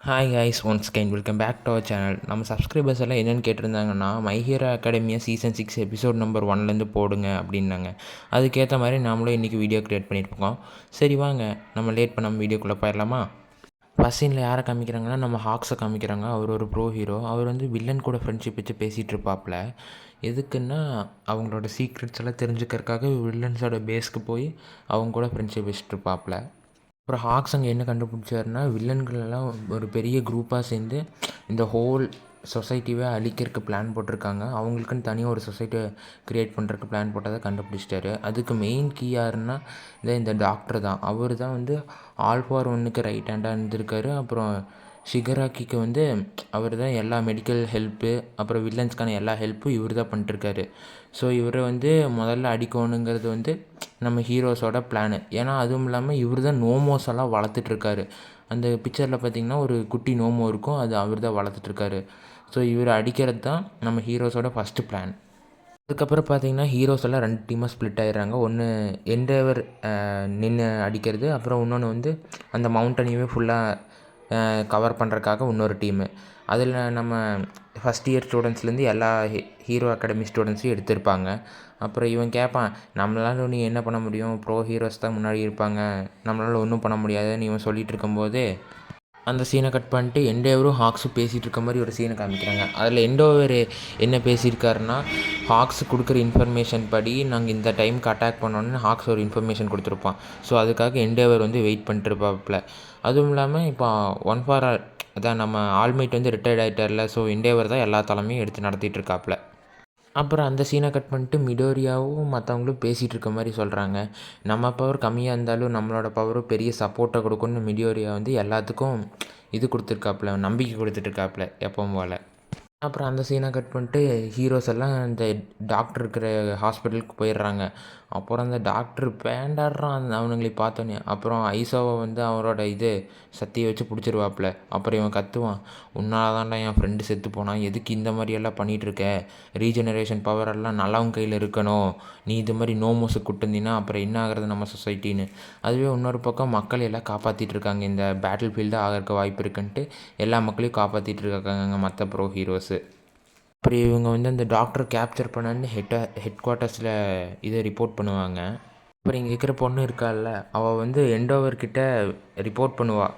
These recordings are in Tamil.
Hi guys, once again welcome back to our channel. நம்ம சப்ஸ்கிரைபர்ஸ் எல்லாம் என்னென்னு கேட்டிருந்தாங்கன்னா, my hero academia season 6 episode number 1லேருந்து போடுங்க அப்படின்னாங்க. அதுக்கேற்ற மாதிரி நாமளும் இன்றைக்கி வீடியோ க்ரியேட் பண்ணியிருக்கோம். சரி வாங்க, நம்ம லேட் பண்ணாமல் வீடியோக்குள்ளே போயிடலாமா? ஃபஸ்ட் சீனில் யாரை காமிக்கிறாங்கன்னா, நம்ம ஹாக்ஸை காமிக்கிறாங்க. அவர் ஒரு ப்ரோ ஹீரோ. அவர் வந்து வில்லன் கூட ஃப்ரெண்ட்ஷிப் வச்சு பேசிகிட்டு இருப்பாப்புல. எதுக்குன்னா, அவங்களோட சீக்ரெட்ஸ் எல்லாம் தெரிஞ்சுக்கிறதுக்காக வில்லன்ஸோட பேஸ்க்கு போய் அவங்க கூட ஃப்ரெண்ட்ஷிப் வச்சுட்டு இருப்பாப்புல. அப்புறம் ஹாக்ஸ் அங்கே என்ன கண்டுபிடிச்சாருன்னா, வில்லன்களெல்லாம் ஒரு பெரிய குரூப்பாக சேர்ந்து இந்த ஹோல் சொசைட்டியே அழிக்கிறதுக்கு பிளான் போட்டிருக்காங்க. அவங்களுக்குன்னு தனியாக ஒரு சொசைட்டியை க்ரியேட் பண்ணுறதுக்கு பிளான் போட்டதை கண்டுபிடிச்சிட்டாரு. அதுக்கு மெயின் கீ யாருன்னா இந்த டாக்டர் தான். அவர் தான் வந்து ஆல் ஃபார் ஒன்னுக்கு ரைட் ஹேண்டாக இருந்திருக்காரு. அப்புறம் ஷிகராக்கிக்கு வந்து அவர் தான் எல்லா மெடிக்கல் ஹெல்ப்பு, அப்புறம் வில்லன்ஸ்க்கான எல்லா ஹெல்ப்பும் இவர் தான் பண்ணிட்டுருக்காரு. ஸோ இவரை வந்து முதல்ல அடிக்கணுங்கிறது வந்து நம்ம ஹீரோஸோட பிளானு. ஏன்னா அதுவும் இல்லாமல் இவர் தான் நோமோஸ் எல்லாம் வளர்த்துட்ருக்காரு. அந்த பிக்சரில் பார்த்திங்கன்னா ஒரு குட்டி நோமோ இருக்கும், அது அவர் தான் வளர்த்துட்ருக்காரு. ஸோ இவர் அடிக்கிறது தான் நம்ம ஹீரோஸோட ஃபஸ்ட்டு பிளான். அதுக்கப்புறம் பார்த்திங்கன்னா ஹீரோஸ் எல்லாம் 2 டீமாக ஸ்ப்ளிட் ஆகிடுறாங்க. ஒன்று எண்டேவர் நின்று அடிக்கிறது, அப்புறம் இன்னொன்று வந்து அந்த மவுண்டனையுமே ஃபுல்லாக கவர் பண்ணுறதுக்காக இன்னொரு டீமு. அதில் நம்ம ஃபஸ்ட் இயர் ஸ்டூடெண்ட்ஸ்லேருந்து எல்லா ஹீரோ அகாடமி ஸ்டூடெண்ட்ஸையும் எடுத்திருப்பாங்க. அப்புறம் இவன் கேட்பான், நம்மளால் நீ என்ன பண்ண முடியும், ப்ரோ ஹீரோஸ் தான் முன்னாடி இருப்பாங்க, நம்மளால் ஒன்றும் பண்ண முடியாதுன்னு இவன் சொல்லிகிட்டு இருக்கும்போது அந்த சீனை கட் பண்ணிட்டு எண்டோவரும் ஹாக்ஸும் பேசிகிட்டு இருக்க மாதிரி ஒரு சீனை காமிக்கிறாங்க. அதில் எண்டோவர் என்ன பேசியிருக்காருன்னா, ஹாக்ஸ் கொடுக்குற இன்ஃபர்மேஷன் படி நாங்கள் இந்த டைமுக்கு அட்டாக் பண்ணோன்னு ஹாக்ஸ் ஒரு இன்ஃபர்மேஷன் கொடுத்துருப்பான். ஸோ அதுக்காக எண்டோவர் வந்து வெயிட் பண்ணிட்டுருப்பாப்புல. அதுவும் இல்லாமல் இப்போ ஒன் ஃபார் ஆல் அதான் நம்ம ஆல்மைட் வந்து ரிட்டையர்ட் ஆகிட்டார்ல. ஸோ எண்டோவர் தான் எல்லா தலைமையும் எடுத்து நடத்திட்டு இருக்காப்புல. அப்புறம் அந்த சீனை கட் பண்ணிட்டு மிடோரியாவும் மற்றவங்களும் பேசிகிட்டு இருக்க மாதிரி சொல்கிறாங்க. நம்ம பவர் கம்மியாக இருந்தாலும் நம்மளோட பவரும் பெரிய சப்போர்ட்டை கொடுக்குன்னு மிடோரியா வந்து எல்லாத்துக்கும் இது கொடுத்துருக்காப்புல, நம்பிக்கை கொடுத்துட்ருக்காப்புல எப்பவும் போல். அப்புறம் அந்த சீனை கட் பண்ணிட்டு ஹீரோஸ் எல்லாம் இந்த டாக்டர் இருக்கிற ஹாஸ்பிட்டலுக்கு போயிடுறாங்க. அப்புறம் அந்த டாக்டர் பேண்டாடுறான் அவனுங்களை பார்த்தோன்னே. அப்புறம் ஐசோவை வந்து அவரோட சத்தியை வச்சு பிடிச்சிருவாப்புல. அப்புறம் இவன் கத்துவான், உன்னால தான்டா என் ஃப்ரெண்டு செத்து போனான், எதுக்கு இந்த மாதிரியெல்லாம் பண்ணிகிட்ருக்க, ரீஜெனரேஷன் பவரெல்லாம் நல்லவங்க கையில் இருக்கணும், நீ இது மாதிரி நோமோஸுக்கு கூட்டிருந்தீங்கன்னா அப்புறம் என்ன ஆகிறது நம்ம சொசைட்டின்னு. அதுவே இன்னொரு பக்கம் மக்கள் எல்லாம் காப்பாற்றிட்டு இருக்காங்க. இந்த பேட்டில் ஃபீல்டு ஆகிறதுக்கு வாய்ப்பு இருக்குன்ட்டு எல்லா மக்களையும் காப்பாற்றிட்டு இருக்காங்க மற்ற ப்ரோ ஹீரோஸு. அப்புறம் இவங்க வந்து அந்த டாக்டரை கேப்சர் பண்ணான்னு ஹெட் குவார்ட்டர்ஸில் இதை ரிப்போர்ட் பண்ணுவாங்க. அப்புறம் இங்கே இருக்கிற பொண்ணு இருக்கால்ல, அவள் வந்து எண்டோவர்கிட்ட ரிப்போர்ட் பண்ணுவாள்.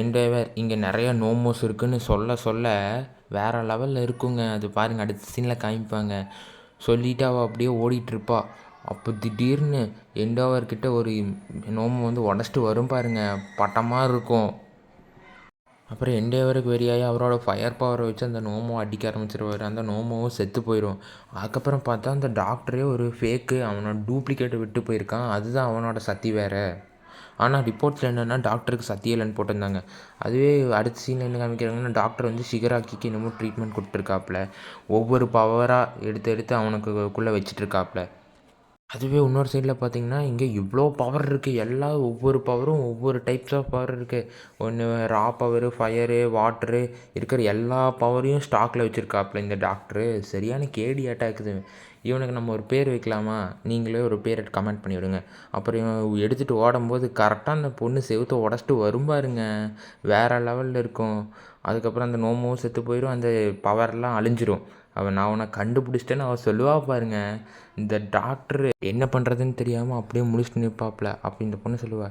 எண்டோவர் இங்கே நிறையா நோமோஸ் இருக்குதுன்னு சொல்ல சொல்ல வேறு லெவலில் இருக்குங்க. அது பாருங்கள், அடுத்த சீனில் காமிப்பாங்க. சொல்லிவிட்டு அவள் அப்படியே ஓடிட்டுருப்பா. அப்போ திடீர்னு எண்டோவர்கிட்ட ஒரு நோமோ வந்து உடச்சிட்டு வரும் பாருங்கள், பட்டமாக இருக்கும். அப்புறம் எண்டேவருக்கு வெறியாகி அவரோட ஃபயர் பவரை வச்சு அந்த நோமோ அடிக்க ஆரம்பிச்சிருவார். அந்த நோமோவும் செத்து போயிடும். அதுக்கப்புறம் பார்த்தா அந்த டாக்டரே ஒரு ஃபேக்கு, அவனோட டூப்ளிகேட்டை விட்டு போயிருக்கான், அதுதான் அவனோட சக்தி வேறு. ஆனால் ரிப்போர்ட்ஸில் என்னென்னா டாக்டருக்கு சக்தி இல்லைன்னு போட்டிருந்தாங்க. அதுவே அடுத்த சீனில் என்ன காமிக்கிறாங்கன்னா, டாக்டர் வந்து ஷிகராக்கிக்கு என்னமோ ட்ரீட்மெண்ட் கொடுத்துருக்காப்புல, ஒவ்வொரு பவராக எடுத்து எடுத்து அவனுக்குள்ளே வச்சிட்ருக்காப்புல. அதுவே இன்னொரு சைடில் பார்த்திங்கன்னா, இங்கே இவ்வளோ பவர் இருக்குது. ஒவ்வொரு பவரும் ஒவ்வொரு டைப்ஸ் ஆஃப் பவர் இருக்குது. ஒன்று ரா பவரு, ஃபயரு, வாட்ரு, இருக்கிற எல்லா பவரையும் ஸ்டாக்கில் வச்சுருக்காப்புல இந்த டாக்டரு. சரியான கேடி அட்டாக்குது. இவனுக்கு நம்ம ஒரு பேர் வைக்கலாமா? நீங்களே ஒரு பேரை கமெண்ட் பண்ணி விடுங்க. அப்புறம் இவன் எடுத்துகிட்டு ஓடும்போது கரெக்டாக அந்த பொண்ணு செவுத்தை உடச்சிட்டு வரும் பாருங்க, வேறு லெவலில் இருக்கும். அதுக்கப்புறம் அந்த நோமோவும் செத்து போயிடும், அந்த பவர்லாம் அழிஞ்சிரும். நான் உன்னை கண்டுபிடிச்சிட்டேன்னு அவள் சொல்லுவா பாருங்க. இந்த டாக்டரு என்ன பண்ணுறதுன்னு தெரியாமல் அப்படியே முடிச்சுட்டு நிற்பாப்புல. அப்போ இந்த பொண்ணு சொல்லுவா.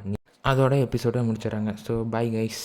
அதோட எபிசோடை முடிச்சிடறாங்க. So bye guys.